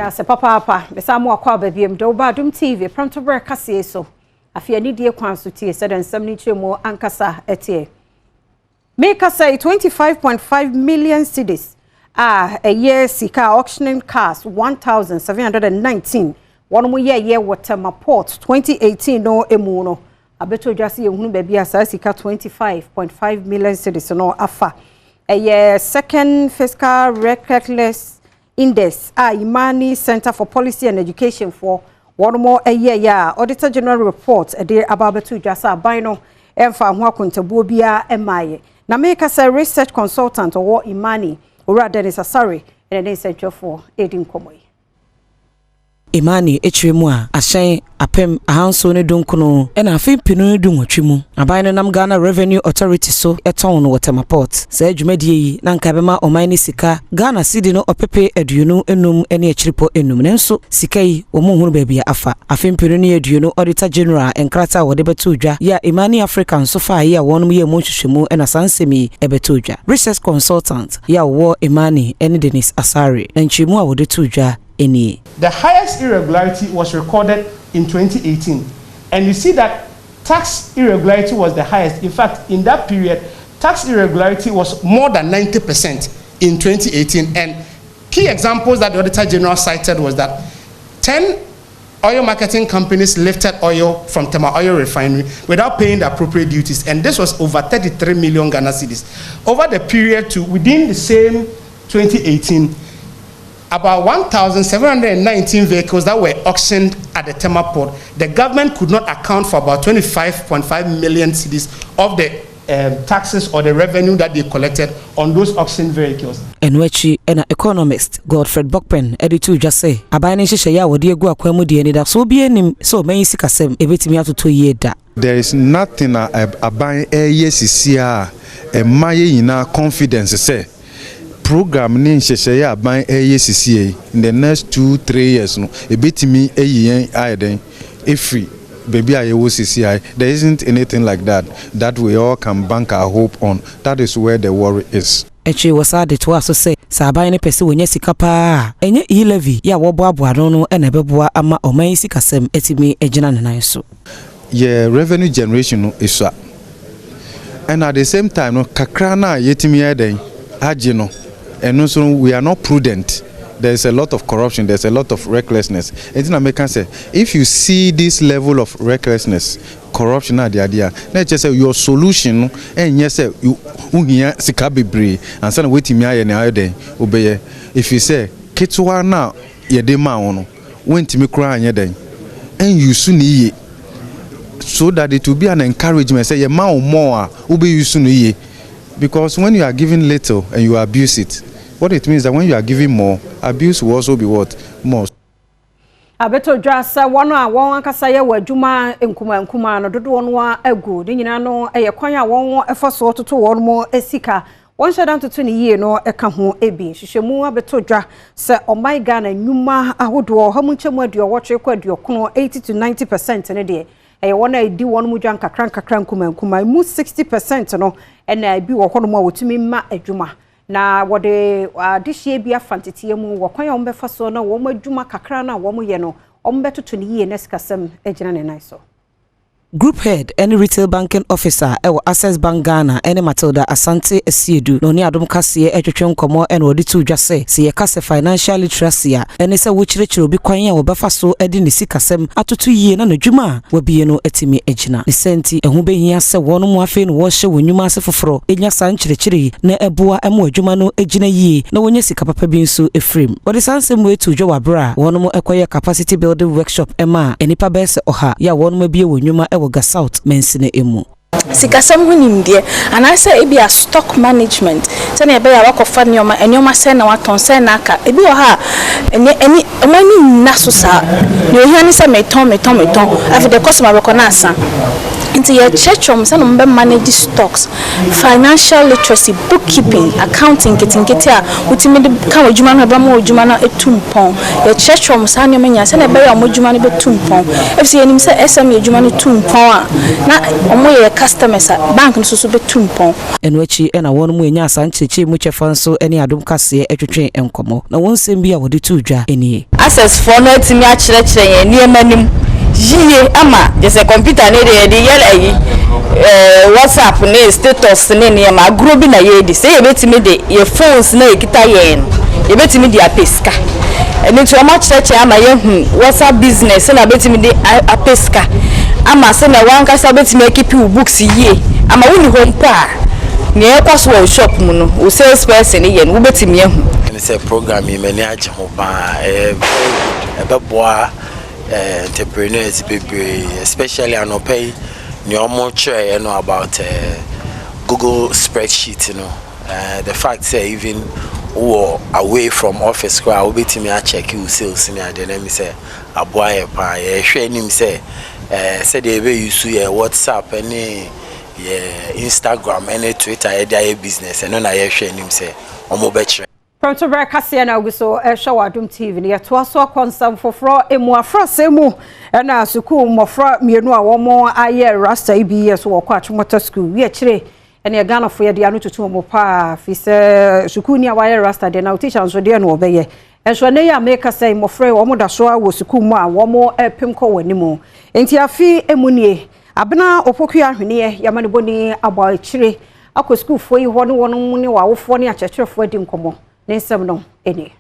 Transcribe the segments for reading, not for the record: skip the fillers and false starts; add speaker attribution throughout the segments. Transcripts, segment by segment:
Speaker 1: Meda se papa be samu akwa babiem do ba Adom TV Premtobre Kasee so afia ni die kwan so tie said nsam ni chemo ankasa etie make us say 25.5 million cedis a year sika auctioning cars 1719 one mo year water port 2018 no emu no abeto dwase ehunu ba bia sa sika 25.5 million cedis no afa a year second fiscal reckless Index Imani Center for Policy and Education for one more a year Auditor General report a day about to jasa bino emfa ho akontabuo bia emaye na make us a research consultant or Imani or Dennis Asari and an essential for aiding komoy
Speaker 2: Imani echiremu a ahyen apem ahanso ne donkono e na afem pinu ne dunwotwemu aban no nam Ghana Revenue Authority so eton no waterport sa adwumadie yi na nka bema oman ne sika Ghana cedi no opepe aduonu enum ene achiripo enum nenso sika yi omo hunu ba bia afa afem pinu ne aduonu Auditor General enkrata wode beto dwa ya Imani African so fa ya wonum ye monhwehwemu ena sansemi ebeto dwa research consultant ya wo Imani ene Dennis Asari nchemu a wode to dwa.
Speaker 3: The highest irregularity was recorded in 2018, and you see that tax irregularity was the highest. In fact, in that period, tax irregularity was more than 90% in 2018. And key examples that the Auditor General cited was that 10 oil marketing companies lifted oil from Tema Oil Refinery without paying the appropriate duties, and this was over 33 million Ghana cedis. Over the period to within the same 2018, about 1,719 vehicles that were auctioned at the Tema port. The government could not account for about 25.5 million cedis of the taxes or the revenue that they collected on those auctioned vehicles.
Speaker 2: Enwechi ena economist Godfred Bokpen editu just say abane hihye ya wode egu akwamu de ni da so bi enim so man sikasem ebetimi atoto yeda.
Speaker 4: There is nothing abane sisi a emaye yina confidence say program ni nhyehyeye aban sisi in the next 2-3 years no ebetimi eyen ayeden efri baby ayewo sisi there isn't anything like that we all can bank our hope on. That is where the worry is.
Speaker 2: Echi wasade to aso say saban ne pese wonya sika pa enye e-levy ya woboaboa no na beboa ama oman sikasem etimi egina nenan so.
Speaker 4: Yeah, revenue generation no isua, and at the same time no kakra na yetimi eden age no. And also, we are not prudent. There's a lot of corruption. There's a lot of recklessness. And I can say, if you see this level of recklessness, corruption, let's just say your solution, and yes, you sikabi and send waiting me obey. If you say, Ketwa now, yedema ono, went to me crying yeden, and you soon ye, so that it will be an encouragement. Say, ye ma more, ube you soon ye. Because when you are giving little and you abuse it, what it means that when you are giving more, abuse will also be what? More.
Speaker 1: Abeto jasa wana won akasa ye wadwuma nkuma no dodo won wa agu de nyina no eye kwan a won efaso toto won mo esika won shedan toto ne yie no eka ho ebi hwehwemu abeto dwa se omai Ghana nyuma ahodo ha mu nchemu aduo wotwe kwa aduo kono 80 to 90% ne de eye won edi won mu dwan kakran nkuma mu 60% no ena bi wo hono mo wotumi ma adwuma na wode adihye bia fantetie mu wo kwan ombefa so na wo madwuma kakra na wo ye no ombetoto ne yie nesikasem egina ne nan so.
Speaker 2: Group head any retail banking officer ewo Access Bank Ghana any Matilda Asante Esiedu no ni Adom Kasee etwetwe nkomo ene odi tu dwase se ye kase financial literacy a ene se wo kyerɛkyerɛ obi kwan a wo befa so edi ne sikasem atoto yie na nadwuma wa bie no etimi egina ne senti ehu behia se wono mu afi no wo hye wonwuma ase foforo enya san kyerɛkyerɛ na eboa emo adwuma no egina yie na wonya sika papa bi nso efrem odi sansem we tu dwa wabra wono mu ekoye capacity building workshop ema enipa bese oha ya wono ma bie wonwuma Woga South mensine emu
Speaker 5: sikasam hunimde anasa ebi a stock management tane ebe ya wakofa nyoma se na waton se na aka ebi wo ha eni omani naso sa ne ohia ni se meton afi the customer recognize Into your church room, some manage stocks, financial literacy, bookkeeping, accounting, getting ultimately come Jumana Bamo Jumana a tumpon. Your church room, Sanya Mania, send a bear Mojumani be tumpon. If see any say SME Jumani tumpon, not a customers at bank and so be tumpon.
Speaker 2: And which and a one way Sanchi, much fanso any Adom Kasee, a train and como. No one same be our two jar any.
Speaker 6: Access for no to me at church near Manim. Jie ama just a computer ne de yele WhatsApp ne status ne ne ma group na ye di say betimi de your phones na ekita ye no ye betimi de apeska eni to ma church ama ye WhatsApp business na betimi de apeska ama se na wan kasa betimi keep books ye ama woni home pa ne kwaso shop mu no o sales person ye no betimi ehu
Speaker 7: and say program me many age ho pa entrepreneurs people, especially I know pay more share about Google spreadsheet, the fact say even away from office I will be to me check you sales in then me say a boy him say they be use WhatsApp any Instagram any Twitter any business and I him say omo
Speaker 1: Premtobre Kasee na uguso show Adom TV ne to aso konsam foforo emu afra semu na suku mofra mienu a womo aye Rasta ibi so wokọ Achimota school wi kire ene Ghana fo ye de anu tutu mo pa fi se suku ni aye Rasta de na teacher nso de na obeye enso ne ya make say mofra womo da so a wo suku mu a womo epem ko wanimu enti afi emu nie abena opoku ahwene ya mane boni aba kire akọ school fo yi ho no wono ne wa wofo ne achechefo adi nkomo Nesam no eni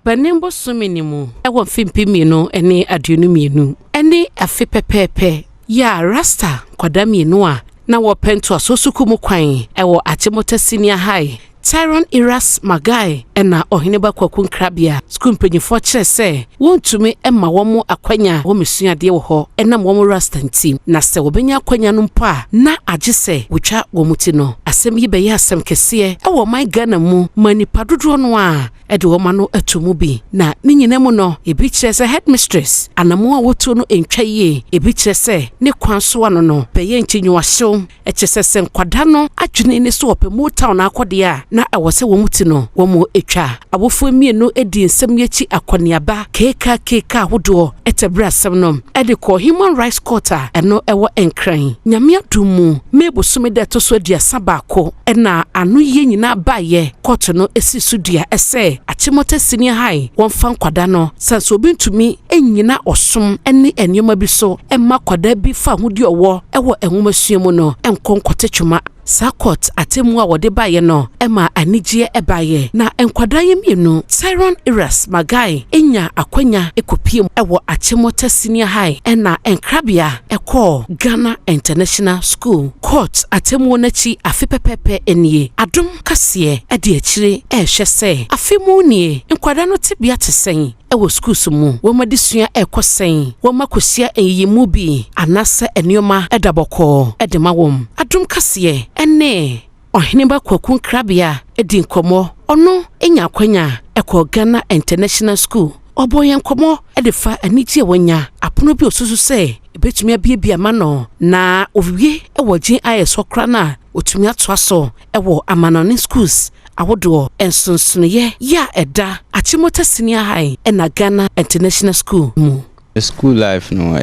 Speaker 8: Banembo suminimu ewo fimpimienu ene aduonu mienu ene afi pepepe ya Rasta kwada mienu a na wo pento asosuku mu kwan ewo Achimota Senior High Tyron Iras Magai ena oheneba kwakun krabia school mpanyifo kire se wontumi emma womo akwanya wo mesuade wo ho ena womo Rasta team na se wobenya akwanya no mpa na agese wotwa wo muti no asem yi be ya asem kese ewo my Ghana mu manipa dodo no a ede wo ma no atumu bi na ninyina mu no ebi kire se headmistress anamo a wotu no entwaye ebi kire se ne kwanso ano no be ye ntinwahyew ekese se nkwada no adwene ne so opemu town akode a na awose wo muti no wo mo etwa abofo mienu edi nsem yechi akoniaba keka hodo etebra asem no ede ko human rights court eno ewo enkran nyame adumu mebosome de to so aduasa baako ena anu ye nyina baye court no esi sudua ese Achimota Senior High won fan kwada no sanso bintumi enyina osom ene enioma bi so emma kwada bi fa hodi owo ewo enwomasuemu no enkonkote twuma Sakot atemu a wode baye no ema anigye ebaye na enkwadaye mienu Tyron Iras Magai enya akwanya ekopiem ewo Achimota Senior High ena enkrabia eko Ghana International School court atemu nachi afipepepe enie Adom Kasee ede akire ehwese afimu nie enkwada no tibia tesen ewo schools mu womadisua ekosen womakosia eyimu bi anase enioma edaboko edemawom Adom Kasee ene oheneba kwakun krabia edi nkomo ono enya akwanya eko Ghana International School oboyen nkomo edefa anigye wonya apono bi osusu se ebetumi abiebia ma no na owie ewo GIS okra na otumi atoaso ewo amanone schools awodo ensonsonoye ya eda Achimota Senior High ena Ghana International School mu.
Speaker 9: The school life no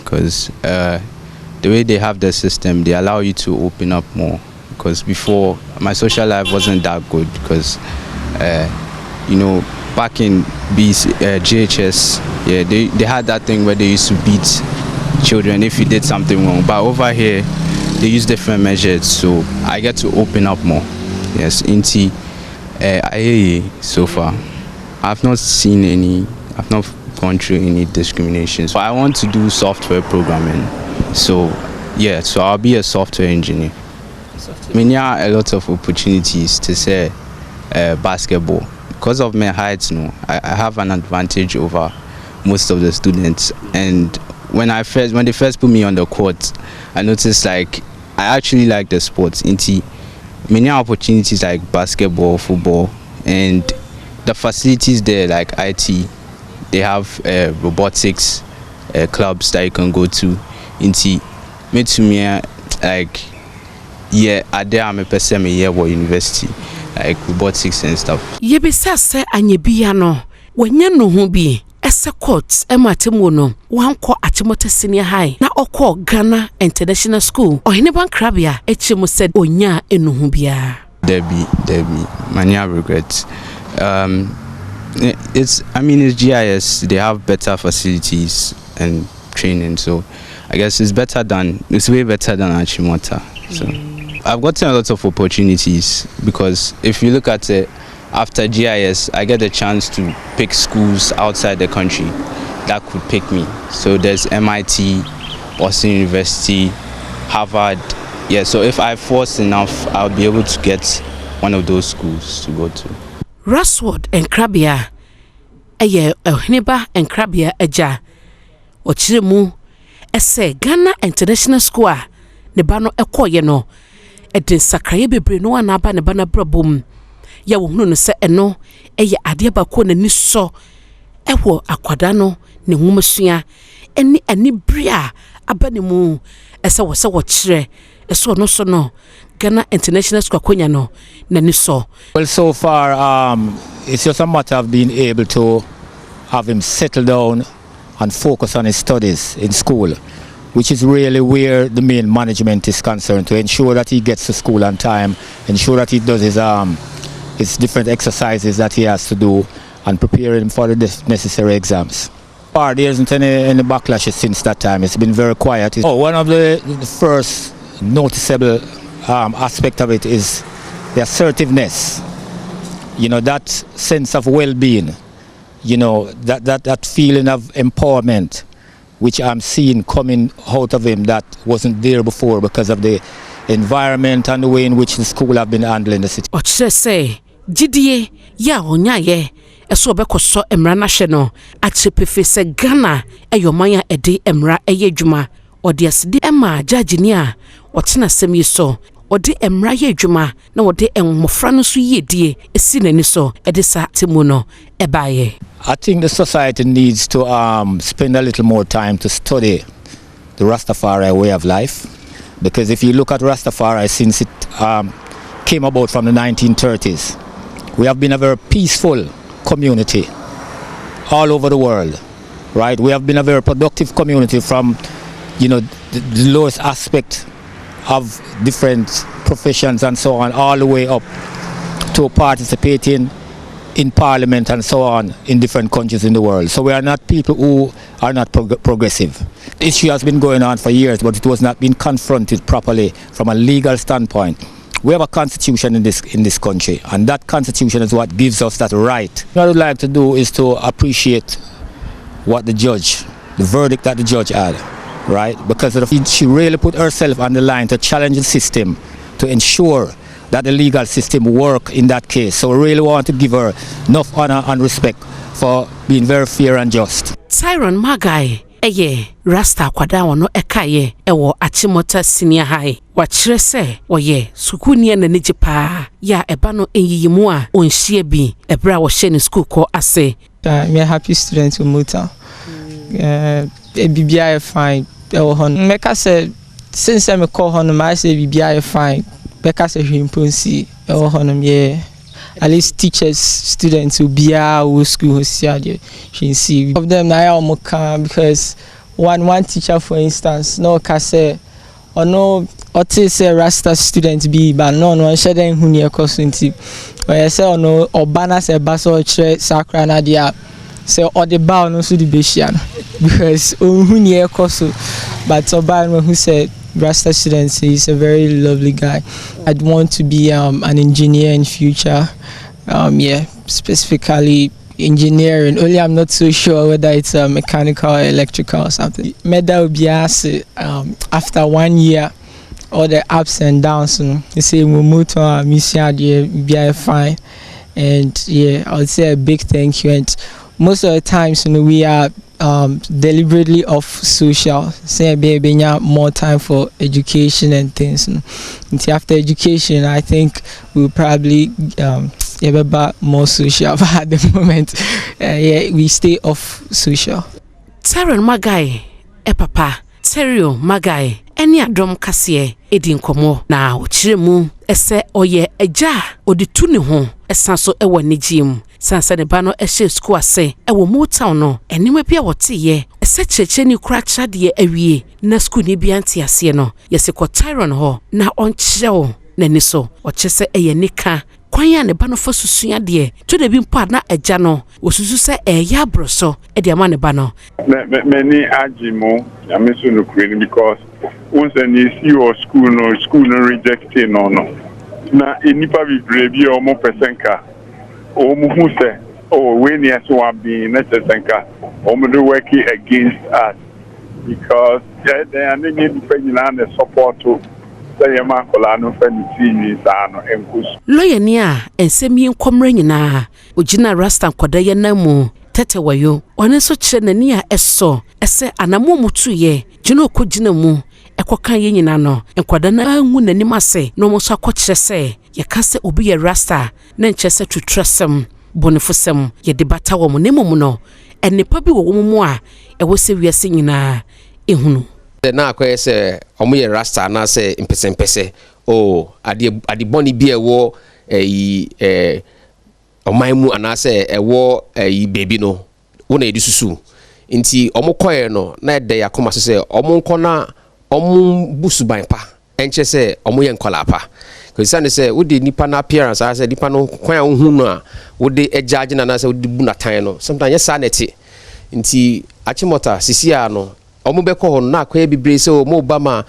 Speaker 9: because the way they have the system, they allow you to open up more. Because before, my social life wasn't that good. Because, back in GHS, they had that thing where they used to beat children if you did something wrong. But over here, they use different measures, so I get to open up more. Yes, into so far, I've not gone through any discrimination. So I want to do software programming. So I'll be a software engineer. I mean, a lot of opportunities to say basketball. Because of my height, I have an advantage over most of the students. And when they first put me on the court, I noticed I actually like the sports. Into many opportunities like basketball, football, and the facilities there like IT. They have robotics clubs that you can go to. me to me like I'm a person me university like robotics and stuff.
Speaker 8: Ye be say anye bia no wanya no ho bi ese court ematemu no wanko Achimota Senior High na okọ Ghana International School ohene ban krabia echemu said onya enu ho bia.
Speaker 9: Debbie many regrets. It's GIS, they have better facilities and training, so I guess it's way better than Achimota. So I've gotten a lot of opportunities because if you look at it, after GIS, I get a chance to pick schools outside the country that could pick me. So there's MIT, Boston University, Harvard. Yeah, so if I force enough, I'll be able to get one of those schools to go to.
Speaker 8: Rashford and Krabia, Ohniba and Krabia Eja, Ochiremu, Ese Ghana International School, Nebano Ekoyeno, Edin Sakraye bebre no anaba ne bana brabom. Ya wo hunu no se eno eye ade bako na ni so ewo akwada no ne nwumasua eni ani bria abane mu ese wo se wo kire eso no so no Ghana International School akonya no na ni so.
Speaker 10: Well, so far it's just a matter of being able to have him settle down and focus on his studies in school, which is really where the main management is concerned, to ensure that he gets to school on time, ensure that he does his different exercises that he has to do, and prepare him for the necessary exams. There isn't any backlash since that time. It's been very quiet. One of the first noticeable aspect of it is the assertiveness. You know, that sense of well-being. You know, that feeling of empowerment, which I'm seeing coming out of him, that wasn't there before because of the environment and the way in which the school have been handling the city.
Speaker 8: Say, Jidie, ya onyaye, eso obekoso emra na hye no, achepefe se Ghana eyomanya ede emra eye dwuma, ode asidi ema judge ni a, otena sem yiso, ode emra ye dwuma, na ode enmofra no so yedie, esi nani so, ede sa temu no, ebaye.
Speaker 10: I think the society needs to spend a little more time to study the Rastafari way of life, because if you look at Rastafari since it came about from the 1930s, we have been a very peaceful community all over the world, right? We have been a very productive community from, you know, the lowest aspect of different professions and so on, all the way up to participating in parliament and so on in different countries in the world. So we are not people who are not progressive. The issue has been going on for years, but it was not being confronted properly from a legal standpoint. We have a constitution in this country, and that constitution is what gives us that right. What I would like to do is to appreciate what the verdict that the judge had, right? Because she really put herself on the line to challenge the system, to ensure that the legal system work in that case. So we really want to give her enough honor and respect for being very fair and just.
Speaker 8: Tyron Magai, Rasta kwada wono ekaye ewo Achimota Senior High. Wachire se oye sukuni na nijipa ya eba no enyiyimu a onhie bi ebra wo hye ne school ko ase.
Speaker 11: Me a happy student in Muta. BBI fine. Meka se since I call hon I say BBI fine. Meka se himponsi hon at least teachers, students who be our school who see of them now because one teacher, for instance, no Kasee or no or say Rasta students be but no shedding who near costinti or I say or no or banners a basso sacra nadia say or the bow no so the Beshian because who near coso but Oban who said Rasta students, he's a very lovely guy. I'd want to be an engineer in future. Specifically engineering. Only I'm not so sure whether it's mechanical or electrical or something. Midday will be asked after 1 year, all the ups and downs. They say we move to our mission, be fine. And yeah, I would say a big thank you. And most of the times, we are deliberately off social, say being more time for education and things. And after education, I think we'll probably more social, but at the moment, we stay off social.
Speaker 8: Tyron Magai, papa. Terio Magai, ene Adom Kasee edi nkomo na ochire mu ese oye agya odi tu ne ho esan so ewo negiem sansa ne ba no ehye school ase ewo mu town no enima bia wote ye ese cheche ni kura chade awie na school ni bia ntia ase no yese ko Tyron ho na onchew na ni so ochese eye nika kwanya ne ba no fa susua de to de bi mpa na agya no osusu se ya broso e de ama ne ba no
Speaker 12: many Achimota ya meso no kwini because once you see your school no rejecting no na enipa bi brebi o mo pesenka o mu hu se oh we ni so abi na pesenka o mo do working against us because they are need to support to
Speaker 8: lawyer ni a ensemi nkomre nyina ogina Rasta kwada ye namu tete wayo one so kire nani a eso ese anamo mutu ye gina okogina mu ekokan ye nyina no nkwada na anwu nani mase no mo so akokire se ye kase obi ye Rasta na nchese tutresem bonifosem ye debata wo mo nemu no enipa bi wo mu a ewo se wiase nyina ehunu
Speaker 13: na akoye se omo ye Rasta na se mpese ade boni bi ewo omaimu ana se ewo baby no wona edi susu nti omo koye no na ede yakoma se omo nko na omo busuban pa enche se omo ye nkola pa kwisane se wodi nipa na appearance ase nipa no kwan hu no a wodi ejage na se wodi bu na tan no sometimes yes sanity nti Achimota sisia no omo be ko hon na akwa bibre se o mo Obama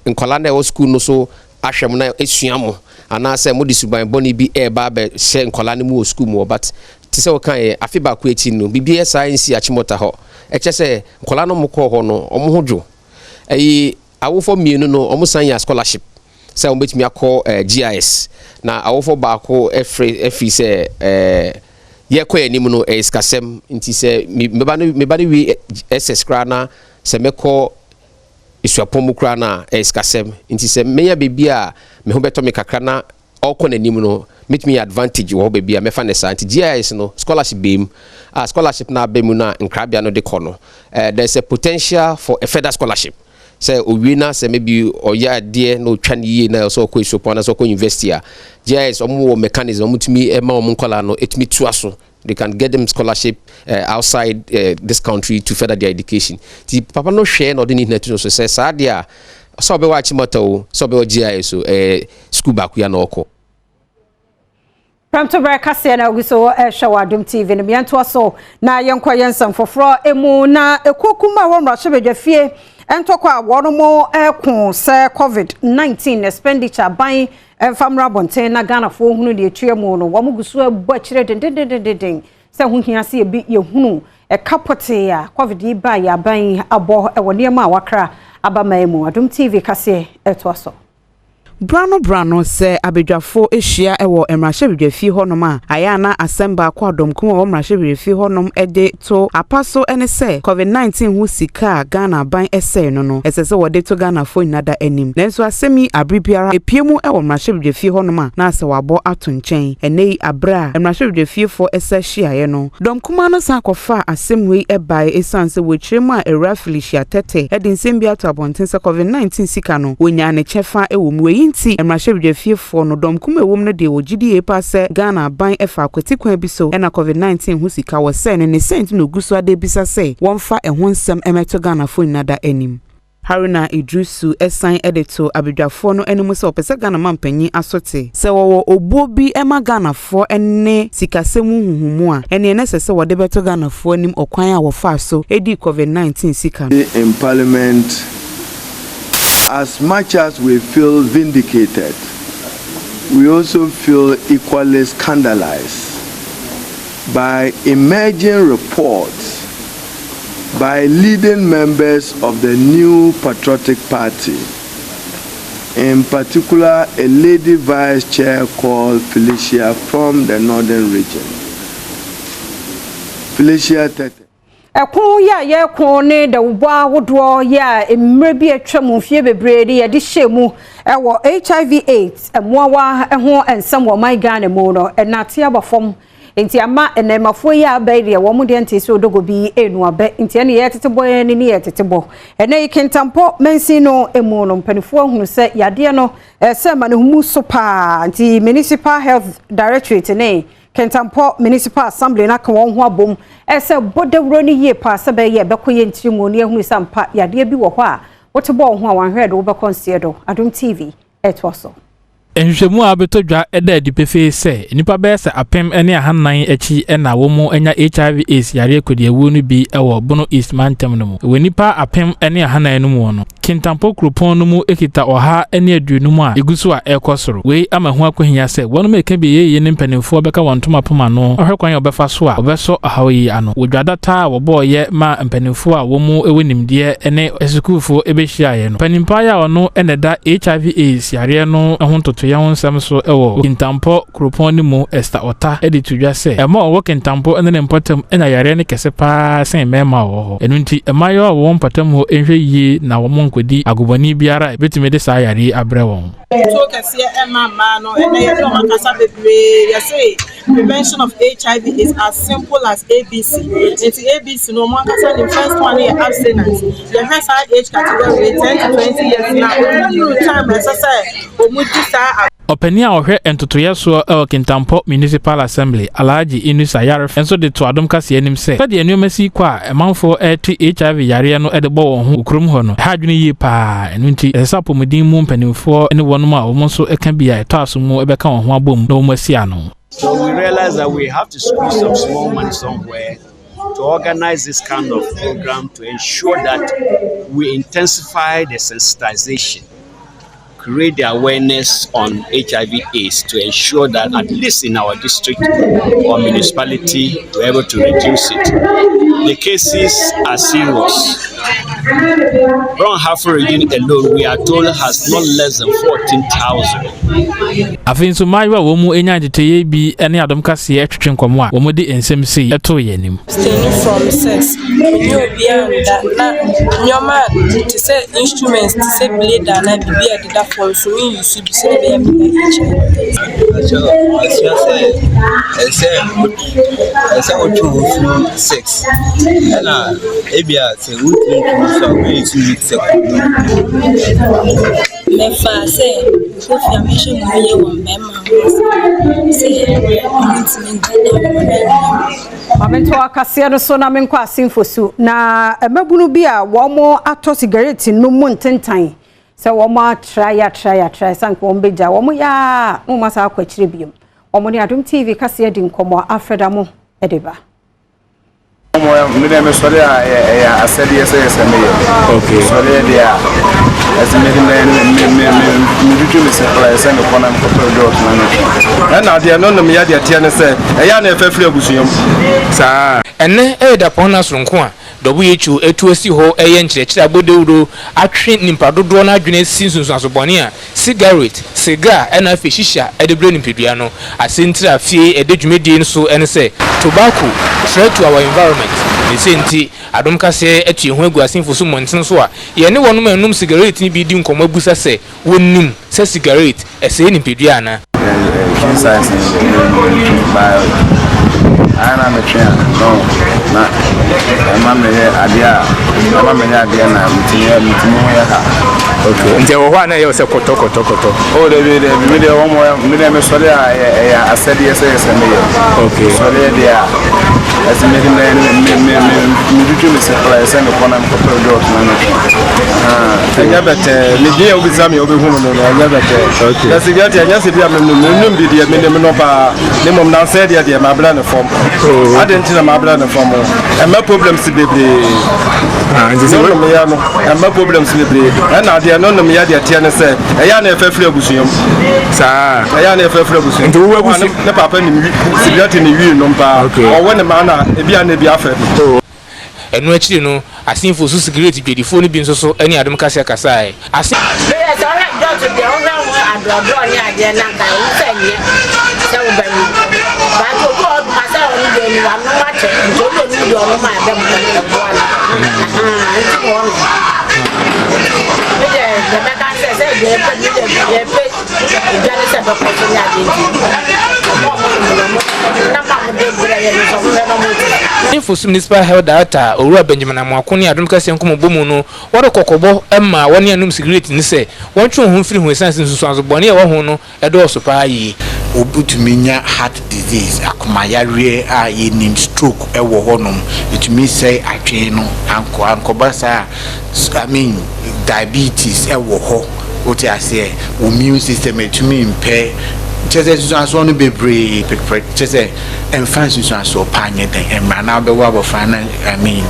Speaker 13: nkola na e school no so ahwem na esuamo ana se mo disuban boni bi ba be she nkola no mu school mu but ti se o kan afi ba ko echi no bibie science Achimota ho eche se nkola no mo ko ho no omo hodwo awofo mienu no omo san ya scholarship se o betimi akọ GIS na awofo ba ko efri se ye ko enim no eskasem nti se meba ne wi SS kra na se meko isuapom kra na eskasem nti se meya bebia me ho beto me kakra na okọ nanim no meet advantage wo bebia me fa ne sa nti GIS no scholarship beam scholarship na bemu na nkrabia no de kono there's a potential for a further scholarship say owina say maybe oya de no twan yi na so ko isupo na so ko university a GIS omo mechanism omutumi ema omo nkola no etimi tuaso they can get them scholarship outside this country to further their education the papa no share no dey need to so say sadia so be wa Achimota o so be GIS so school back ya na oko
Speaker 1: Premtobre Kasee na oguso shawa Adom TV ne mianto so na yenkwa yensam foforo emu na ekokuma wo mrahwebedwafie entokwa wonomo ekun se COVID-19 expenditure ban famra bonten na Ghana fo hunu de etuemu no wo muguso abu akire den se hu hia se bi ye hunu kapote ya COVID ba ya ban abo ewone ma wakra abamaimu Adom TV Kasee eto so
Speaker 2: Brano se abedwafo ehia ewo emrahwebedwafie honom a aya na asemba kwa Adom kuma wo mrahwebedwafie honom ede to apaso ene se COVID-19 hu sika Ghana ban ese no esese wode to Ghana fo nada anim nenso asemi abribiara epiemu ewo mrahwebedwafie honom a na ase wabo ato nchen enei abra emrahwebedwafie fo ese hia ye no Dom kuma no san kofa asemwe ebae esanse wochiremu a era Felicia tete ede nsem bia to abonten se COVID-19 sika no wonya ne chefa ewo mu nti emrahwebedwafie fo no Dom kuma ewom no de ogidi pa se Ghana ban efa akwati kwan bi so ena COVID-19 hu sika wo se ne sent no guso ade bisa se wonfa ehwo nsem emeto Ghana fo nada anim Haruna Idrusu esan edito abedwafo no enimu se opese Ghana mampanyi asote se wo obuo bi ema Ghana fo ene sikasemu huhumu a ene nesese wode beto Ghana fo anim okwan a wo fa so edi COVID-19 sika
Speaker 14: in parliament. As much as we feel vindicated, we also feel equally scandalized by emerging reports by leading members of the new patriotic party, in particular a lady vice chair called Felicia from the northern region. Felicia Tete.
Speaker 1: Ekun ya ye kun ne da ubwa wodo ya emre bi atwam fie bebrede ye de hyemu ewo HIV AIDS emwawa ho ensam wo my Ghana mu no enate abafom enti ama enemafo ya abaire wo mu de ntese odogo bi enu abe enti ene ye tetebo ene ne ye tetebo ene ikentampo mensi no emu no mpanifo ahunu se yade no se ma ne humu so pa enti municipal health directorate ne kentampo municipal assembly na ka won ho abom se bodewro ne ye pa se be ye bekoye ntirimu ne ahunu sampa yade bi wo ho a wotebo ho a wanhwede wo bekonsiedo Adom TV etwaso
Speaker 15: enhwemu abetodwa eda adipefe se nipa be se apem ene ahanan achi na wo mu enya HIV AIDS yare kodiewu no bi ewo bono East Mantem no mu we nipa apem ene ahanan no mu no kintampo kropon no mu ekita oha ene aduonu mu a eguso a ekosoro we ama ho akohia se wono meka bi ye ne mpanimfo beka wontoma poma no ohwekwan obefa so a obeso ahawi ano wodwadata wo boye ma mpanimfo a wo mu ewenimde ene esukufo ebehia ye no panimpa ya ono ene da HIV AIDS yare no ho yawon samso ewo kintampo kropon ni mu esta ota editudwa se ema owo kintampo ene ne mpatam ena yare ne kese pa sen mema wo enu nti ema yo wo mpatam ho enhwe yi na wo monkodi agobani biara betime de sa yare abre won
Speaker 16: so Kasee ema ma no ene ye do makasa bebre ye say prevention of HIV is as simple as ABC. It's ABC no man kasa the first one is abstinence. The first age category 10 to 20 years now. You time say
Speaker 15: Openia ohwe entotoye so kintampo municipal assembly Alhaji Inusa Yaref enso de to Adom Kasee anim se de enuomasi kwa emanfo HIV yare no edebo won ho ukrum ho no ha dwene yi pa enu nti esapo mudin mu mpanimfo ene wonum a wo so eka bia etaso mu ebeka won ho abom na wo masia no.
Speaker 17: So we realize that we have to squeeze some small money somewhere to organize this kind of program to ensure that we intensify the sensitization, create the awareness on HIV/AIDS to ensure that at least in our district or municipality we're able to reduce it. The cases are serious. From Halfway region alone, we are told has not less than 14,000.
Speaker 15: Afin so maiwa wo mu enya deteye bi ene Adom Kasee atwetwe nkomo a wo mu de ensem sei eto yenim.
Speaker 18: Staying from sex. You be that na nyoma to say instruments to say blade and na bibia de da for so you should be say be
Speaker 19: so as you say what sex na ebia say we so we to sex
Speaker 18: me fa say if you mention me one member say
Speaker 1: Mamento Kasee no so na menkwa asimfosu na emabunu bi a wo mo ato cigarette no mu ntentan se wo mo try sank wo mbeja wo mo ya mo masa akwachire biom wo mo ni Adom TV Kasee di nkomo afreda mo edeba
Speaker 20: Midday me sorry I said yes okay sorry dia as me supply send the corner for door na na dia no me ya dia tie ne say e ya na efafiri abusunyam
Speaker 21: saa enne da pona sonko a WHO etu asi ho eye nkyerɛkyerɛ abodewuro atwe nimpa dodoɔ na adwene sinsunsu asobɔne a cigar ɛna afi shisha ɛdebre nimpedua no asentira fie ɛdedwumedie nso ɛne sɛ tobacco threat to our environment ne senti Adom Kasee atue ho agu asenfo so monten so a yɛne wɔnom anum cigarette ni bi di nkɔmɔ abusa sɛ wonnim sɛ cigarette ɛsɛ nimpedua ana
Speaker 20: ana me twa no na ama me adia na mutiye ya ha
Speaker 21: okay nje wo hwa na ye se koto
Speaker 20: o de me de wo mo me de me sole ya asedi yes me
Speaker 21: okay
Speaker 20: sole dia as me se supply send the corner for product na anya bete me dia obizami obehu no anya bete okay that's get anya se bia me no bi dia me no ba ne mom na say dia ma bla na form I didn't know my brother from and my problems to be my problems to be and now they are not me at the TNS say I am a fair museum sir I am a fair museum the papa in the number or when the man be an ebiafe
Speaker 21: enu akiri no asinfo so cigarette dwedifo no bi nso so ani Adom Kasee kasae asin
Speaker 16: se do ko so nya de
Speaker 21: Infos Municipal Health Director Owura Benjamin Amwakoni Adom Kasee nkomo bomu no woro kokobo emma woni anum security ni se wontwe ho mfiri ho sense nsusuanzo bone e wo ho no edo so pa yi
Speaker 3: obutuminya heart disease akomayare a yenim stroke e wo honom itumi say atwe no anko basa I mean diabetes e wo ho oti ase immune system itumi mpe chese susuanzo no bebre chese enfance susuanzo panye den emra na be wa bofana I mean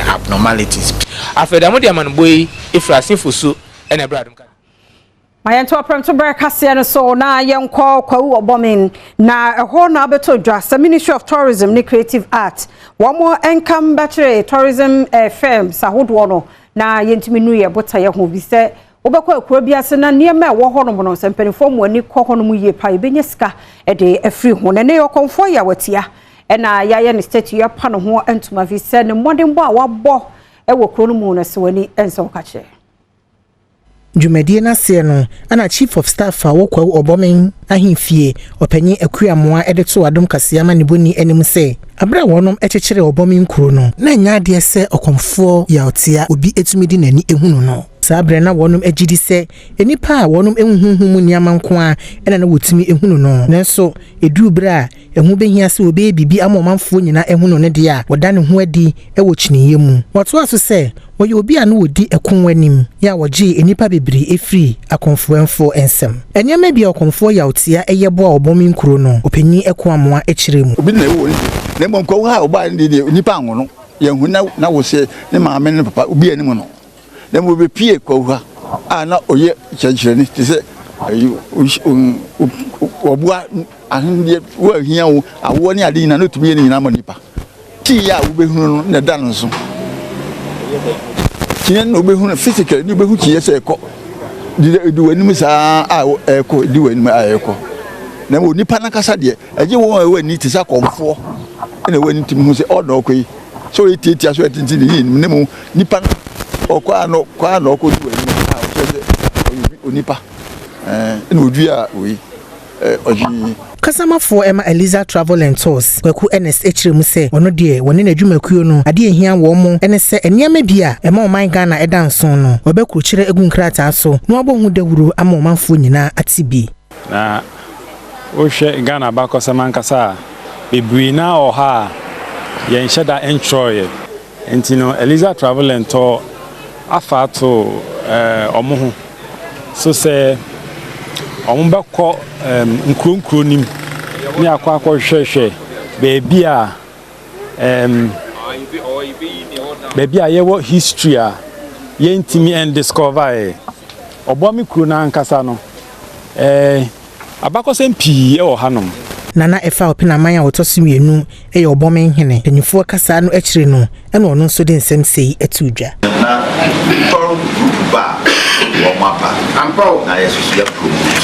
Speaker 3: abnormalities
Speaker 21: afeda mo dia man boy ifrasin fosu ene bradum
Speaker 1: Mayanto Premtobre Kasee no so na yenko kwawu obomin na eho na beto dwa Ministry of Tourism ni Creative Art womo enkam bachelor tourism firms ahodo no na yentimi nu ye bota ye ho bi se obekwa akura biase na niema ewo ho no no sempanifo mu ani kɔ ho no mu ye pa ebenya sika de afri ho na ne yokonfo ya watia na yaye ne statue ya pa no ho entuma vi se ne modembo a wabɔ ewo kuro no mu na se wani enso kache
Speaker 22: Jumedie na se no ana chief of staff a wokwa obomen ahimfie opanyi akuamoa edeto Adom Kasee ama ne boni anim se abra wonom ekekere obomen kuro no na nya ade se okomfo ya otia obi etumidi nani ehunu no sabre na wonom agidi se enipa a wonom ehunhunmu niama nko a ena na wotumi ehunu no nenso edu bra ehu behia se obe bibi amomanfo nyina ehunu ne de a wodane ho adi ewo kyiniye mu woto aso se woye obi a no wodi ekonwanim ya woje enipa bebre efri akonfoenfo ensem enyama bia okonfo ya otia eyebo a obomin kuro no opanyi ekoamoa ekire mu
Speaker 23: obi na ewo ne momko ha oba nipa anwo yehu na wo se ne maame ne papa obi anim no na mo be pie kwa ha na oye kyekire ni te se obua ahinde wo ahia wo awo ne ade na no tumi ne nyina ma nipa ti ya wo be hunu no na da no so kine no be hunu physical ni be hu kiye se ekọ di wanim saa a ekọ di wanim a ekọ na mo nipa na kasa de eje wo wa ni te sa komfo na wani tim hu se odo koi so etitia so etinti ni ne mo nipa okwa no ko di wanim a o se onipa na odua we oji
Speaker 22: Kasamafo Emma Eliza Travel and Tours kwaku NS echiremu se ono de woni na dwumakuo no ade ehia wo mo ene se eniama bia ema oman Ghana edanson no obekuru kire egunkrata so no abohu dawuro ama omanfo nyina atibi
Speaker 24: na o hwe Ghana ba kosamankasa bebree na oha ye nhyeda enjoy entino Eliza Travel and Tour afato omohu so se ombakọ nkronkro nim ni akwa hwehwe beebi a yewo history a yentimi and discover obomi kro na ankasa no abakọsem pii e wo hanom
Speaker 22: nana efa opina manya wotosimienu e obomen hene penifo kasa no ekire no e no no so de nsem sei etudwa
Speaker 3: na toro ba wo mapa ampo na yesu ya promote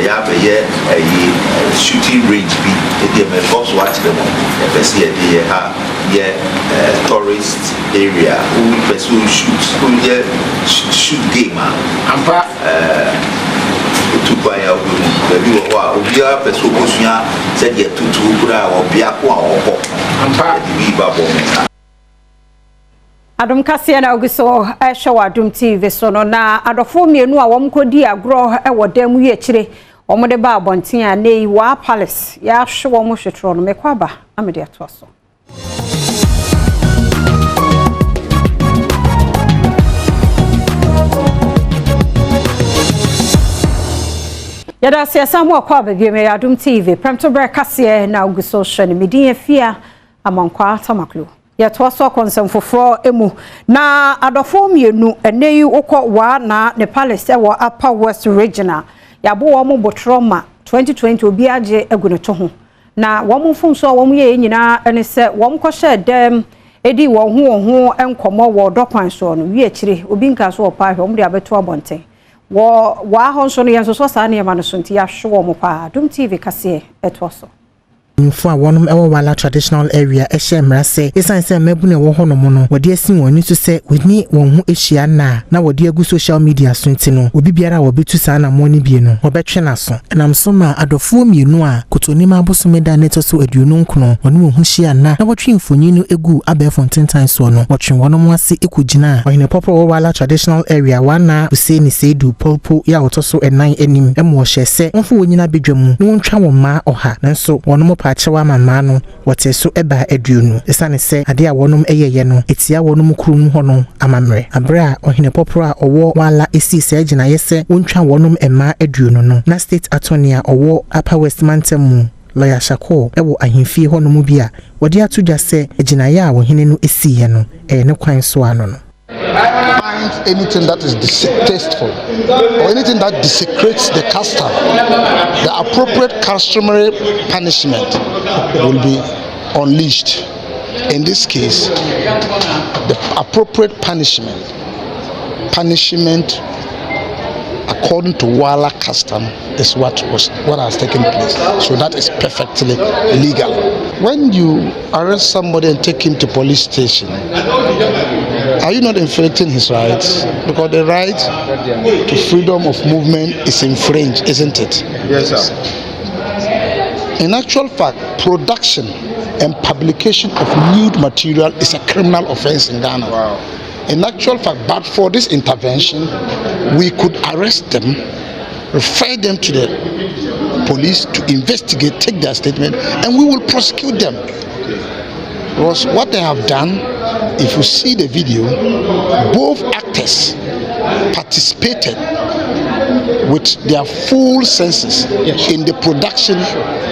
Speaker 3: ya be shooting range be the me box watch them e see the ha tourist area who pursue shoot game ampa to buy out the we are pursue kosuya said ye tutu kura obia ko awoko ampa the babo
Speaker 1: Adom Kasee na ogiso ehwa Adom TV so no na adofo mienu a womkodi agro ewodam ye kire omode ba abonten a nei wa palace ya hwe wo mo hwetro no mekwaba amede ato so yada siasa mo akwa ba me Adom TV Premtobre Kasee na ogiso hwe Midday afia amankwa tamaklo yɛto so konsem foforo emu na adofo mienu eneyi ukọ wa na ne palace wo Upper West Regional yabo wo mo botroma 2020 obi age eguneto ho na wo mo mfumso wo mo ye nyina ene se wo mo kɔhye dem edi wo ho enkomo wo dokwan so no wi akire obi nka so opa hwe wo mo de abeto abonten wo ho so no yenso so sa na yema no so nti ya hwe wo mo pa Adom TV Kasee eto so
Speaker 22: Mfo a wonom ewo wala traditional area ehye mra se esan se mebu ne wo hono no wode asin woni so se woni won ho ehia na wode agu social media so ntino obi biara wo betu sa na mo ni bie no obetwe na so enam so ma adofo mienu a kotonima abosome da neto so aduonu nkono woni wo ho hia na wotwe mfonyi no egu abefo ntentan so no wotwe wonom ase ekugina ohine popo wo wala traditional area wana use ni sedu polpo ya otoso enan enim emo hye se wonfo wonyina bedwamu no wontwa wo ma oha nanso wonom pachewa mama no wote so eba aduonu esane se ade a wonom eyeye no etia wonom kurum hono amamre abra ohine popra owo wala esi se agina yese wontwa wonom ema aduonu no na state attorney owo Upper West Mantam lawyer Shako ewo ahimfie honom bia wode atudwa se agina ya a wohene no esiye no ne kwan so ano no.
Speaker 4: Find anything that is distasteful or anything that desecrates the custom, the appropriate customary punishment will be unleashed. In this case, the appropriate punishment according to Wala custom is what has taken place. So that is perfectly legal. When you arrest somebody and take him to police station, are you not infringing his rights? Because the right to freedom of movement is infringed, isn't it? Yes, sir. In actual fact, production and publication of nude material is a criminal offense in Ghana. Wow. In actual fact, but for this intervention, we could arrest them, refer them to the police to investigate, take their statement, and we will prosecute them. Because what they have done, if you see the video, both actors participated with their full senses in the production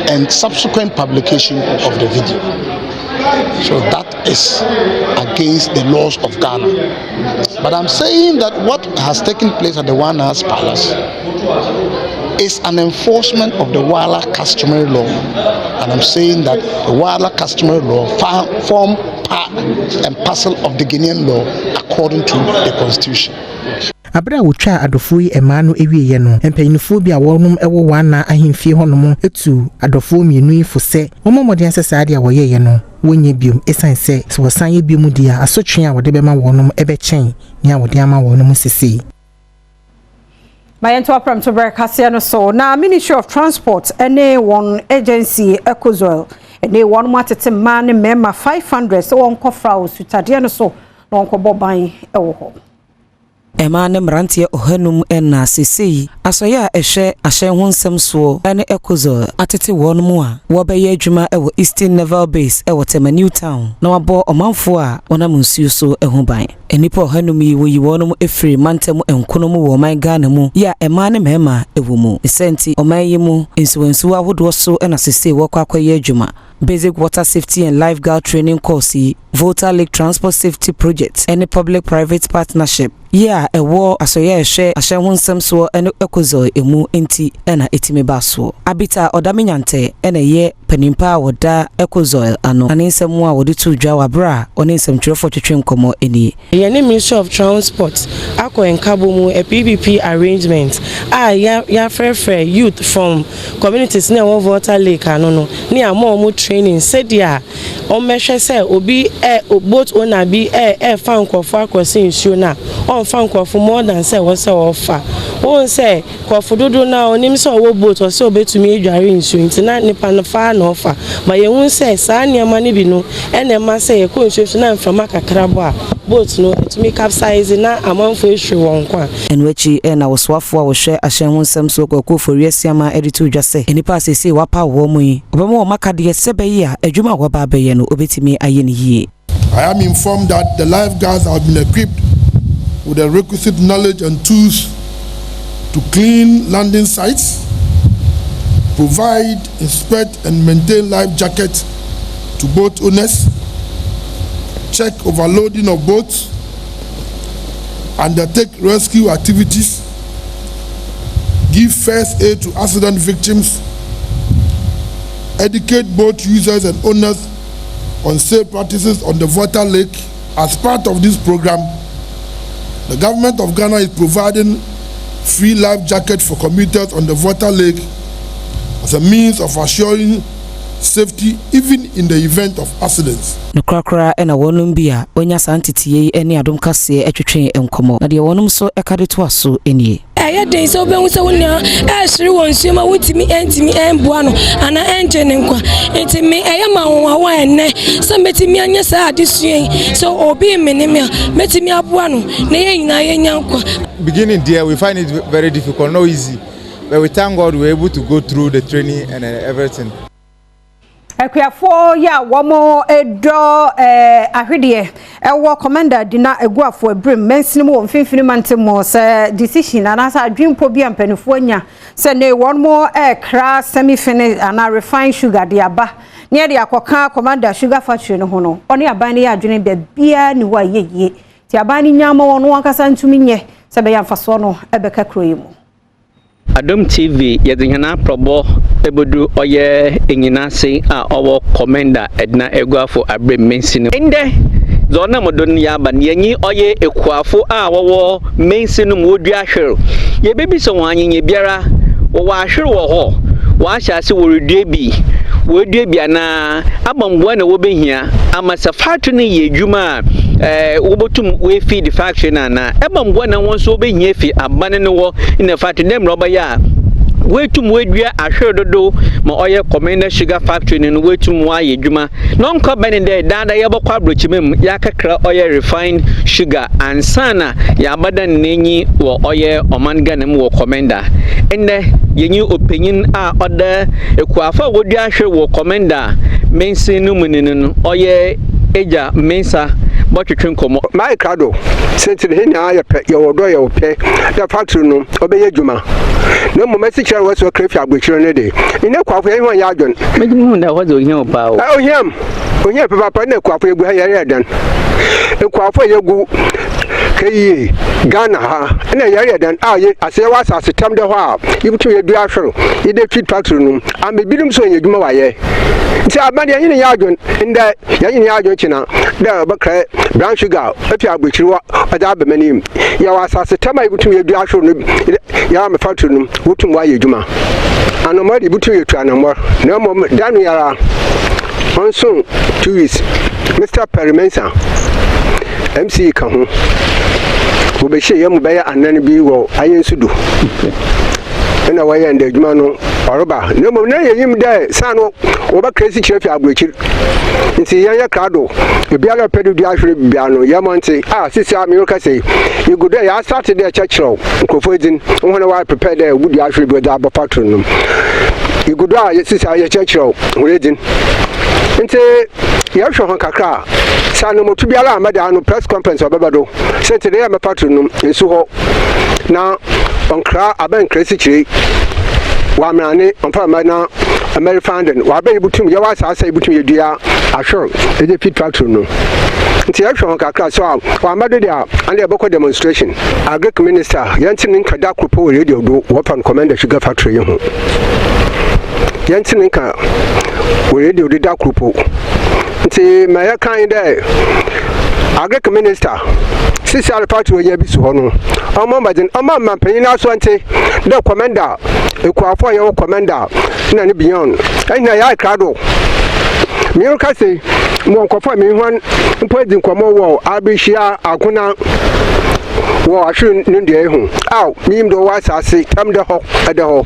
Speaker 4: and subsequent publication of the video. So that is against the laws of Ghana. But I'm saying that what has taken place at the One House Palace is an enforcement of the Wala customary law. And I'm saying that the Wala customary law form part and parcel of the Guinean law according to the Constitution.
Speaker 22: Abra wotwa adofo yi ema no ewiye no empanyinfo bi a wonum ewo wana ahimfie honom etu adofo mienu yi fo se omomode ansesa ade a woyeye no wonye biom esan se so wosan ye biom dia asotwe a wode bema wonum ebechen nia wode ama wonum sisi.
Speaker 1: Mayento Premtobre Kasee no so na Ministry of Transport ene one agency Ecozol ene one matete man member 500 so won kofra osutade no so na won koboban ewo ho.
Speaker 2: Emane mrantie ohanum ena sesei asoya ehwe ahye honsem so ene Ecozol atete wonum a wo beye adwuma ewo Eastern Naval Base ewo Tema New Town na wabo omanfo a wonam nsuo so ehuban enipa ohanum yi woyi wonum efri mantam enkonom wo man Ghana mu ya emane mema ewo mu esenti oman yi mu nsuwansu ahodo so ena sesei wo kwakwaye adwuma Basic Water Safety and Lifeguard Training Course, Volta Lake Transport Safety Project, any public-private partnership. Yeah, a war asoya share a share honsem so and Ecozol emu enti ena etime baso. Abita odaminyante ena ye penimpa woda Ecozol ano aninsem wa wodi tu dwa wabra oninsem twefo twetwe nkomo eni.
Speaker 18: Yene Ministry of Transport ako enkabo mu a PPP arrangement ya free youth from communities na wo Volta Lake ano no ni amo mu training said ya o mehwe se obi boat owner bi fan kwofo akwose nsuo na on fan kwofo more than say wo se offer won say kwofo dodo na onim se wo boat o se obetumi adware nsuo ntina nipa no fa na offer ma ye hun say saa niam ne bi no enema say ko nsuo na mframa kakrabo a boat no etumi capsize na amanfo ehwe won kwa
Speaker 2: enwechi na woswafo a wo hwe ahye honsem so kwakofo riasiama editu dwase enipa sese wapa wo mu yi obemo makade sebe yi a adwuma wo ba be ye no obetimi aye ne yie.
Speaker 5: I am informed that the lifeguards have been equipped with the requisite knowledge and tools to clean landing sites, provide, inspect and maintain life jackets to boat owners, check overloading of boats, undertake rescue activities, give first aid to accident victims, educate boat users and owners on safe practices on the Volta Lake. As part of this program, the government of Ghana is providing free life jackets for commuters on the Volta Lake as a means of assuring safety even in the event of accidents.
Speaker 2: No krakra ena wonum bia onya santitiye ene Adom Kasee etwetwen enkomo na de wonum so ekade to aso enie
Speaker 6: den so be hu se wonia ehre won suema wotimi entimi enboa no ana enje ne nkwa entimi eyama won enne so metimi anya sa adesuen so obi meneme metimi aboa no na ye nyina ye nyankwa.
Speaker 7: Beginning there we find it very difficult, no easy, but we thank God we were able to go through the training and everything.
Speaker 1: Ekuyafo ya womo edo ahwede ewo commander dina eguafo ebrim mensinimo mfimfini mantemo se decision anasa adwimpo bia mpanifo anya se ne wonmo kra semi finish ana refined sugar de aba ne de akoka commander sugar factory no ho no oni aban ne ya adwene bia ni wa yeye ti aban ni nyama wono ankasa ntumi nye se be ya mfaso no ebeka kroyimu.
Speaker 9: Adom TV yedhina probo ebudu oye enyinase a owo commander edna eguafo abre mensinu inde zona modon yaba nyenyi oye ekuafo a wowo mensinu modu ahwero ye bebi so wanyenye biara wo ahwero wo ho wa ahase wo redue bi ana abamboa na wo behia amasa fatu ne ye dwuma wobotum we feed faction na abamboa na won so behia fi abane ne wo ina fatu dem roba ya wetum wedua ahwedodo ma oye commander sugar factory ne wetum wa ye dwuma non ko bene de dada ye bokwa abrochimem ya kakra oye refined sugar ansana ya badan nenyi wo oye omanganem wo commander enne yenyi opinion a oda ekuafa wodua ahwe wo commander mensin no muninu oye eja mensa botwetwen komo
Speaker 10: my crado sentin he na ya pe yo do ya ope the factory no obeye dwuma no mo message was so crefi agbochiro ne de ine kwafo ye ho ya adwon
Speaker 9: mejimu na wazo hin opa o
Speaker 10: ohiem papa na kwafo egu ha ya dan kwafo yegu kayi Ghana ha na yare dan aye ase wa asase tam de ho a yibutu ye du ahwero ye de feed factory no am bidum so ye dwuma wa ye nti abade ye ne ya adwon nda ye ne ya adwon kina da bakra brown sugar afi agbochiro ada abemanim ya wa asase tam a yibutu ye du ahwero no ya me factory no wutum wa ye dwuma anomari yibutu ye tu anomor na mo danu yara onso 2 weeks Mr. Premotobre MC Kahu Ubeshe yamu baya anani bi wo ayensudu na waya nda adwuma no oroba nemo na yeyim da sano oba kresi chirefi agbochir nti yanya krado ebiala pedu di ahwere bia no yamonte sisi ami Kasee yugudo ya start there chachro nkofo edin wona wa prepare there wudi ahwere bi da aba factory no yugudo sisi ya chachro redin nti ya hwo kakra sanu motu biala amada no press conference obabado sente dey am factory no ensu ho na onkra aban kresi chiri wa mrane onfa na American wa ba ibutum ya wa sasa ibutum yedua ahwero eje feed factory no nti ya hwo kakra so wa amado dia and eboko demonstration agric minister yantinin kada kropo radio do wopan commander sugar factory ho yantinin ka radio do da kropo nti maya kan dey agric minister sisi alfatu ye bisu hono omo maden omo mampanyin aso nti the commander ekuafo ye commander na ne beyond ina ya krado mi Kasee mo nkofo mi hwan mpodi nkomo wo abihia akuna wo ahwe nde ehu aw mim do wasase tam de ho ade ho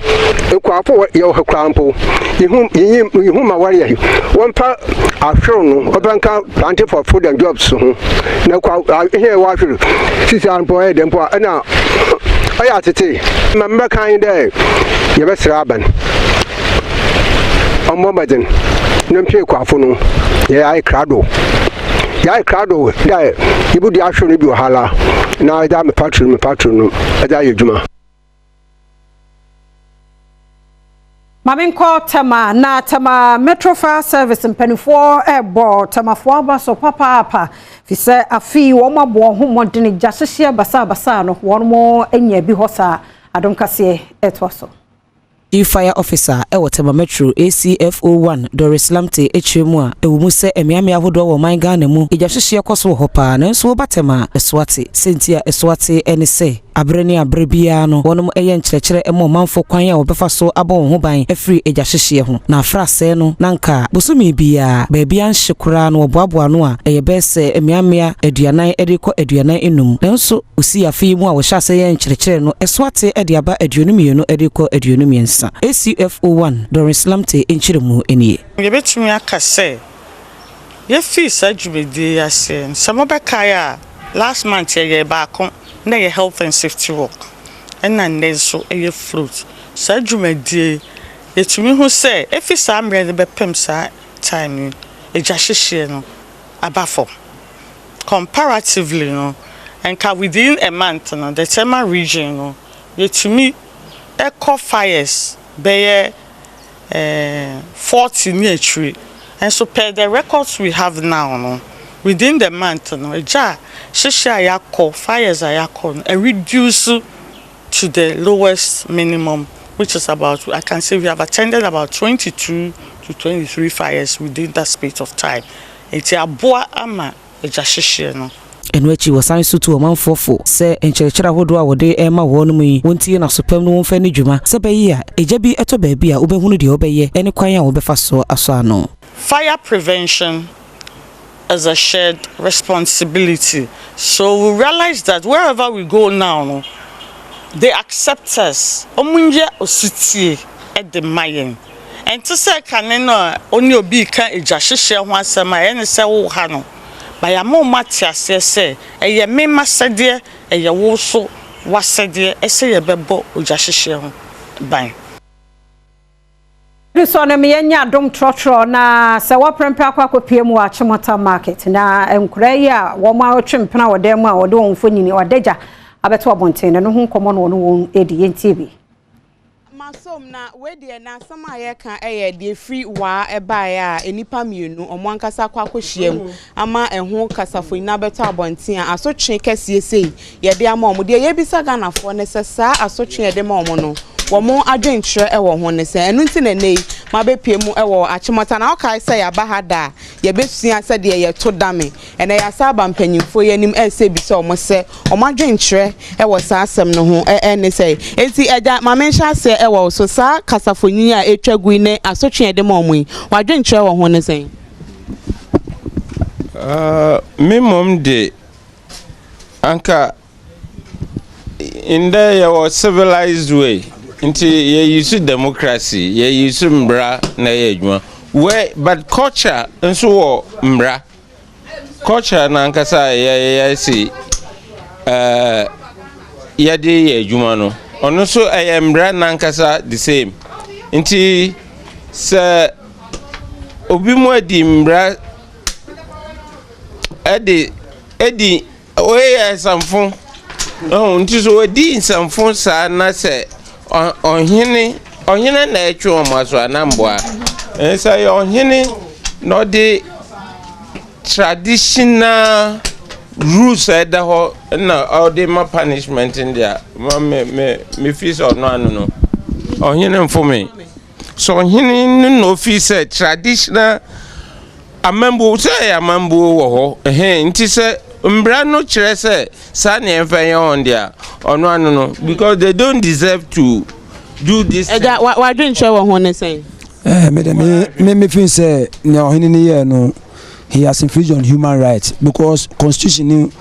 Speaker 10: ekuafo ye ho krampo yihum ma wari wonpa ahwe no obanka planting for food and jobs ho na kwa here wa ahwe sisi anpo e dempo na aya tete member kan de ye besra aban omo maden nempie kwafo no ye ai krado da ibudi ahwe no bi wahala na da me factory no ada yedwuma
Speaker 1: Maminko Tama Metro Fire Service mpanifo ebo tamafo abaso papa fise afi wo mabo ho modene jasehye basa no won mo anya bi hosa Adom Kasee etwaso
Speaker 2: Chief Fire Officer ewo Tema Metro ACFO1 Doris Lamte echemu a ewu mu se emiame ahodo wo man Ghana mu ejahwehye koso ho pa nanso wo batema eswate sentia eswate ene se abreni abrebia no wonom eye nkyerɛkyerɛ emo manfo kwan a obefa so abɔ ho ban afri ejahwehye ho na afrase no nanka bosumi bia baabia nhekora no oboaboa no a eye bese emiamea aduanan edekɔ aduanan enum nanso osi afi mu a wo hyase ye nkyerɛkyerɛ no eswate ede aba aduonumienu edekɔ aduonumiensa ACFO1 Doris Lamte enkyeremu enie
Speaker 8: yebetumi akase ye fi sajubedi ase samobekaya last month ye baako na ye health and safety work na nezo ye fruit sajumedi yetumi hu se efi sa amre de bepem sa time ejahwehye no abafo comparatively no and within a month no the Tema region no yetumi eco fires be 40 near tree and so per the records we have now no within the month no eja shesha yakọ fires ayakọ and reduce to the lowest minimum, which is about, I can say we have attended about 22 to 23 fires within that space of time. It's a boa ama ejahwehye no
Speaker 2: enwechi wasan sutu omanfofo se enkyerɛkyerɛ hodo a wode ema wonu mu wontie na sopam no wonfa ni dwuma se bayi a eja bi eto ba bi a wobehunu de obeye ene kwan a wobefa so aso ano.
Speaker 8: Fire prevention is a shared responsibility. So we realize that wherever we go now, no, they accept us. Omunje osutie at the mayen. And to say kanena only obi kan ejahwehye ho asema ene se wo ha no. By a more matia say, a me masade, a wo so wasade, a say a bebo ujahwehye ban.
Speaker 1: So na me nya Adom trotro na se wa prempa akwa pie mu Achimota market na enkura yi a wo ma otwempena wo dem a wo de won fonyini odeja abeto abonten no ho komo no won edi yentibi
Speaker 11: masom na we de na sama ye kan de free wa eba ya enipa mienu omo ankasa kwa kwahyiam ama eho kasafo ina beto abonten a asotwe Kasee sei ye de ama omo de ye bisa ganafo ne sesa asotwe ye de ma omo no womo adwenkyerɛ ɛwɔ ho ne sɛ ɛnu nti na nei ma bepie mu ɛwɔ Achimota na ɔkae sɛ ya bahada ye besua sɛ de ye to dame ɛna ya saba mpanyimfo ye nim ɛsɛ bi sɛ ɔmo sɛ ɔmo adwenkyerɛ ɛwɔ saa asɛm no ho ɛne sɛ enti ɛda ma menhya sɛ ɛwɔ so saa kasafonyi a etwa gui ne asotwe de ma ɔmo yi wadwenkyerɛ wɔ ho ne sɛ
Speaker 12: me mom de anka in the civilized way into ye use democracy, ye use mbra na ye adwuma. Where but culture nso mbra. Culture na nkasa ye si ye de ye adwuma no. Ono so mbra na nkasa the same. Nti se obi mo di mbra edi oye samfo. Oh, nti so di samfo sa na se onhene na etwe omaso anamboa say onhene no the traditional rules da ho na all the punishment in there me feel so no onhene for me so onhene no feel say traditional amambo say amambo wo ho nti say mbra no kire say sa na enfanye on there ono anu no because they don't deserve to do this.
Speaker 11: Why didn't you want to say?
Speaker 13: Me feel say no no he has infringed on human rights because constitution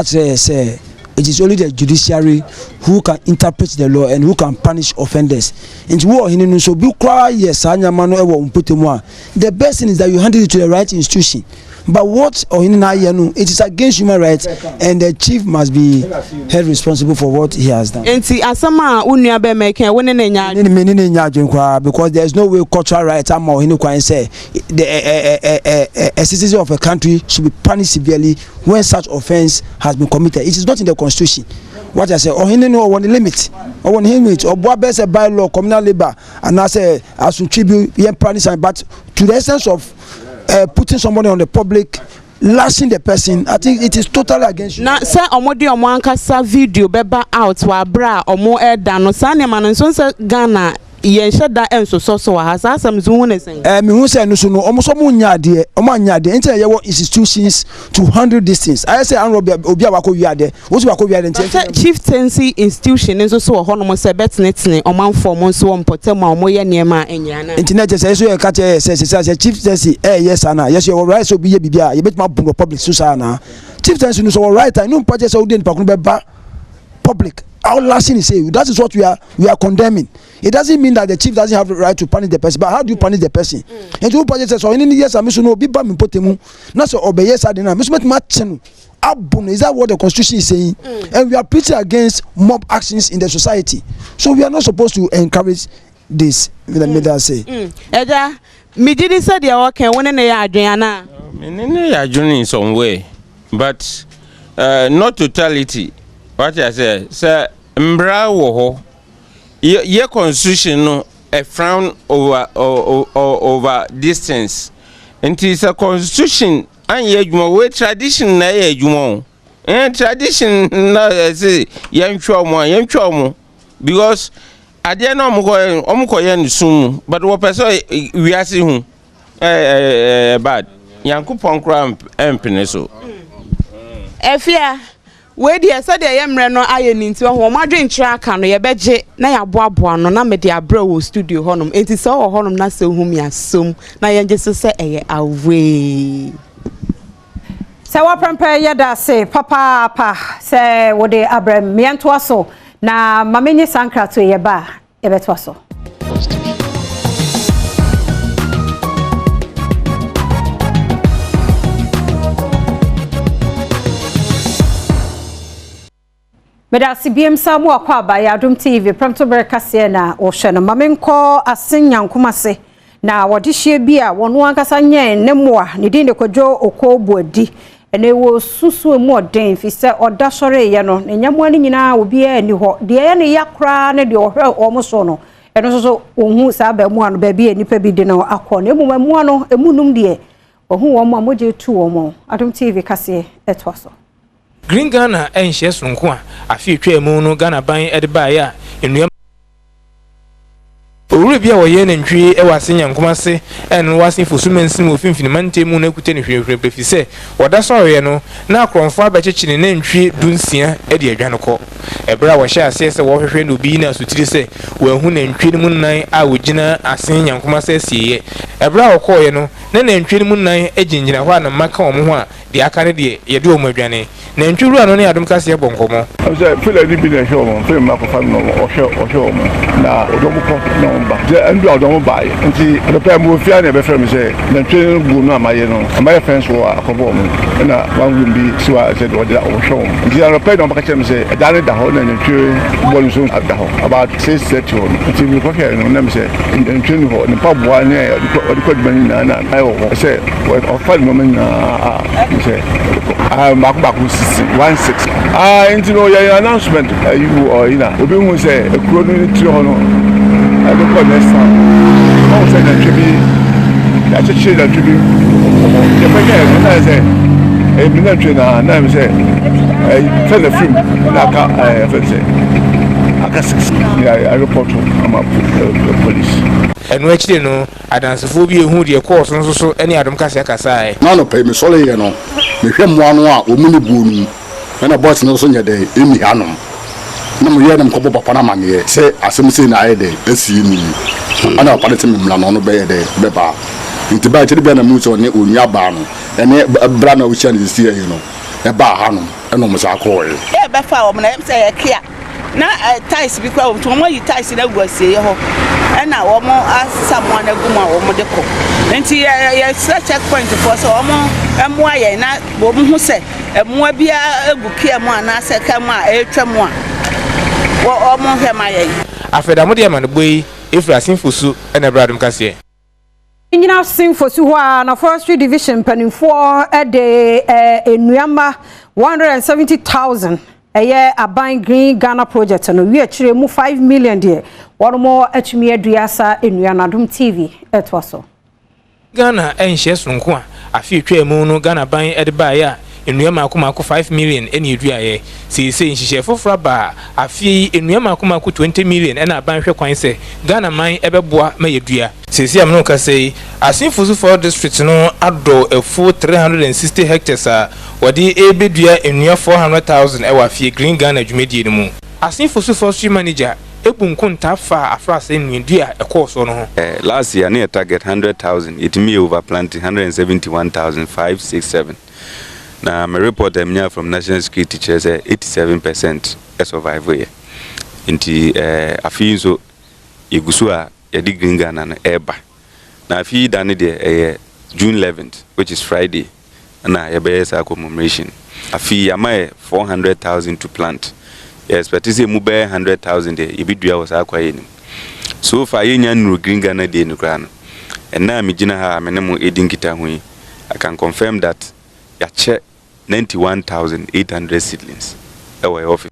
Speaker 13: say it is only the judiciary who can interpret the law and who can punish offenders. And so be yes, the best thing is that you handle it to the right institution. But what it is against human rights, and the chief must be held responsible for what he has done.
Speaker 11: And see, asama unya be making
Speaker 13: because there is no way cultural rights say a citizen of a country should be punished severely when such offense has been committed. It is not in the constitution. What I say, on the limit, or best a bylaw, communal labor, and I say as to tribute, but to the essence of putting somebody on the public, lashing the person, I think it is totally against you.
Speaker 11: Now, sir, omodi omo ankasa video beba out wa bra omo edano sa ne manon so Ghana yen sheda enso so wa hasa asam zu hu ne sen
Speaker 13: me hu say no so no omo so mo nya ade omo anya ade enti ye wo institutions to handle these things I say an obi abako wi ade wo so abako wi ade enti
Speaker 11: chieftaincy institution nso so ho no mo se betnetne omanfo mo nso mpotem ma omo ye niema enya na
Speaker 13: enti na je say so ye ka che say chieftaincy yes ana yes you right so bi ye bibia ye betima bun public so sa na chieftaincy no so right I no project so den pakun be ba public. Our last thing is say that is what we are condemning. It doesn't mean that the chief doesn't have the right to punish the person, but how do you punish the person? And two projects so in years I no be bam potemu. Na so obey yes I didn't. Miss matchenu. Abun is that what the constitution is saying? And we are preaching against mob actions in the society. So we are not supposed to encourage this. Midday say.
Speaker 11: Eja, me did say they are working when they are doing na.
Speaker 12: Me are doing in some way, but not totality. What I say, sir, mbra wo ho. Ye constitution no a frown over distance. And it's a constitution and ye we tradition na ye jumo. And tradition na say yen chomo because ade na omko yen sum but wo person we ase hu bad. Yankopon kram empene so.
Speaker 11: Efia we dey say dey yemre no aye ninti ho madwen kira aka no ye beje na ya boaboa no na me dey abra wo studio honom enti so ho honom na se hu mi asom na ye nje so se eye away
Speaker 1: se wa prempe ye da se papa se wo dey abra miento aso na mamenye sankra to ye ba e beto aso Meda CBM samu akwa ba ya Adom TV Premtobre Kasee na o hwe no mamenko asenyankomase na wode hye bia wono ankasa nyen ne moa ne din de kwadwo okobuadi ene wo susu mu oden fi se oda sore ye no nyamo ani nyina obi ani ho de ye ne yakra ne de ohwe omoso no eno so ohun sa ba mu ano ba bi enipa bi de no akọ na emu mu ano emunum de ohun wo mu amoje tu wo mu Adom TV Kasee etwaso
Speaker 21: Green Ghana and shares from Kwa, a few mono Ghana buying at the buyer in Rio. Uribia or yen and tree, I was saying, Kumase, and was in for summon smooth infinity moon equity say, or that's sorry, no, now from far by church in name tree, Dunsia, Eddie Janoco. A brow shall says a water friend will be in us to say, well, who named Tree Moon Night, I would Gina, I sing young Kumase see a brow coy, no, then Tree Moon Night, edging in a one and Macomwa, the Academy, you do my granny. Then you run only Adom Kasee Boncomo. I said, feel a little bit of show, film Marco or show. Now, don't and do Adom buy. And see, the pair move fair never from say, then train will not my my friends were a conform. And one will be so I said, what that will show. And the other paid on Pakistan say, I done the whole and the train was soon at the home. About 6:30 until we go here and say, in the train hall, the pub one near the could be in I said, well, 5 moments, I say, I'm back 16. Into your announcement, you or Ina, we will say a chronology to honor. I don't call next time. I say that to be, that's a shade that to be. If I say, a minute trainer, now say, I tell the film, I report to the police. And which you know, I dance phobia who the course and so any Adom Kasee.
Speaker 14: None of pay me solely, you know. Me him one woman boon. When a boss no son day, in the annum. No, we had them couple of Panama, say, as some say, I day, see me. And I'll put it in Milano Bay day, Beba. Into by the Benna Moose on Yaban, and a brand of Chinese is here, you know. A bar Hanum, and almost a call.
Speaker 15: Yeah, but for when I say a care. Now, ties because to more you ties in a go say, and now almost ask someone a guma or Modeco. And see, I such a point for so and why not woman who said, and more be a bouquet one, I said, come on, a tramwa. What almost am I?
Speaker 21: After the Modiam and boy, if I sing for soup and a Adom Kasee.
Speaker 1: In our sing for Suwa, na forestry division penning for a day in Nuyamba 170,000. A year a buying Green Ghana project and we actually move 5 million there. One more Achimota Rasta in Adom TV. It was so.
Speaker 21: Ghana and shares from Kwa, a few mono Ghana buying at the buyer nnua maako 5 million ene eduaye sei nhihye foforo ba afie nnua maako 20 million ena abanhwe kwan se Ghana man ebeboa ma yedua sei amno Kasee asinfusu for district no ado efu 360 hectares a wodi ebedua nnua 400,000 ewa afie Green Ghana adwumedie no mu asinfusu forestry manager ebunkunta fa afrase nnua e course no
Speaker 16: last year near target 100,000 it me over planting 171,567 na my report from National Security Chair say 87% survive here inti afi so igusu a yedi Green Ghana na eba na afi dane de June 11th which is Friday na yebe sa commemoration afi yama 400,000 to plant yes but is mu be 100,000 there ibidua was akwaye ni so far yenya nuru Green Ghana de no kra no and na me gina ha me ne mo edin kita hu I can confirm that ya che 91,800 seedlings away office